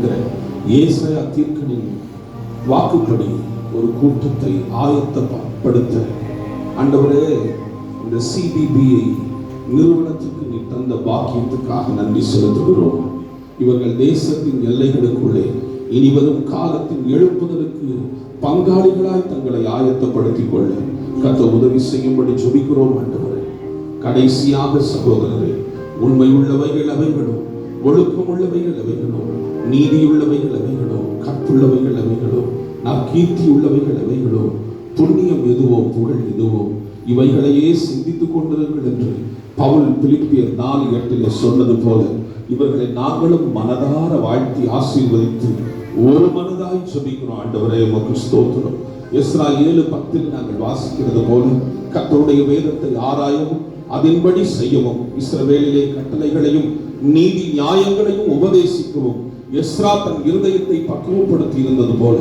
இருக்கிற ஏசாயா தீர்க்கனின் வாக்குப்படி ஒரு கூட்டத்தை ஆயத்தப்படுத்த ஆண்டவரே இந்த CBBI நிறுவனத்துக்கு நீ தந்த பாக்கியத்துக்காக நன்றி செலுத்துகிறோம். இவர்கள் தேசத்தின் எல்லைகளுக்குள்ளே இனிவரும் காலத்தின் எழுப்புதலுக்கு பங்காளிகளாய் தங்களை ஆயத்தப்படுத்திக் கொள்ள கர்த்தர் உதவி செய்யும்படி ஜெபிக்கிறோம் ஆண்டவரே. கடைசியாக சகோதரரே, உண்மை உள்ளவைகள் அவைகளும், ஒழுக்கம் உள்ளவைகள் அவைகளும், நீதி உள்ளவைகள் அவைகளும், கற்புள்ளவைகள் அவைகளும், நற்கீர்த்தி உள்ளவைகள் அவைகளும், புண்ணியம் எதுவோ புகழ் எதுவோ இவைகளையே சிந்தித்துக் கொண்டிருங்கள் என்று பவுல் பிலிப்பியர் 4:8 சொன்னது போல இவர்களை நாங்களும் மனதார வாழ்த்தி ஆசீர்வதித்து ஒரு மனதாய் ஜெபிக்கிறோம். ஆண்டவரே உமக்கு ஸ்தோத்திரம். எஸ்ரா 7:10 நாங்கள் வாசிக்கிறது போல கர்த்தருடைய வேதத்தை ஆராயவும் அதன்படி செய்யவும் இஸ்ரவேலிலே கட்டளைகளையும் நீதி நியாயங்களையும் உபதேசிக்கவும் எஸ்ரா தன் இருதயத்தை பக்குவப்படுத்தி இருந்தது போல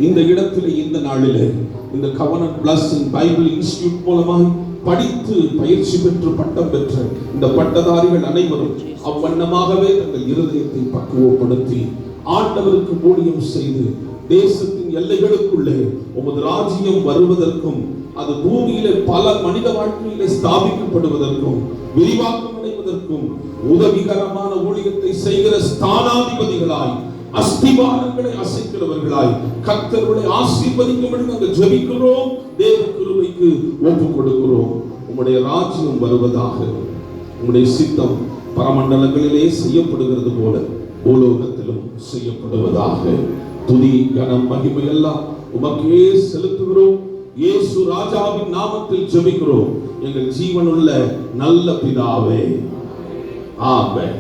இந்த இடத்திலே இந்த நாளிலே இந்த கவர்னன்ட் பிளஸிங் பைபிள் இன்ஸ்டிடியூட் மூலமாக படித்து பயிற்சி பெற்று பட்டம் பெற்ற இந்த பட்டதாரிகள் அனைவரும் அவ்வண்ணமாகவே தங்கள் இருதயத்தை பக்குவப்படுத்தி ஆண்டவருக்கு ஊழியம் செய்து தேசத்தின் எல்லைகளுக்குள்ளே உமது ராஜ்யம் வருவதற்கும் அது பூமியிலே பல மனித வாழ்க்கையிலே ஸ்தாபிக்கப்படுவதற்கும் விரிவாக்கம் அடைவதற்கும் உதவிகரமான ஊழியத்தை செய்கிற ஸ்தானாதிபதிகளாய் அஸ்திவாரங்களை அசைக்கிறவர்களாய் கர்த்தருடைய ஆசீர்வதிக்கும்படி நாங்கள் ஜெபிக்கிறோம். தேவ கிருபைக்கு ஒப்புக் கொடுக்கிறோம். உம்முடைய ராஜ்யம் வருவதாக, உம்முடைய சித்தம் பரமண்டலங்களிலே செய்யப்படுகிறது போல பூலோகத்திலும் செய்யப்படுவதாக. துதி கனம் மகிமை எல்லாம் உமக்கே செலுத்துகிறோம். இயேசு ராஜாவின் நாமத்தில் ஜெபிக்கிறோம் எங்கள் ஜீவனுள்ள நல்ல பிதாவே. ஆமென்.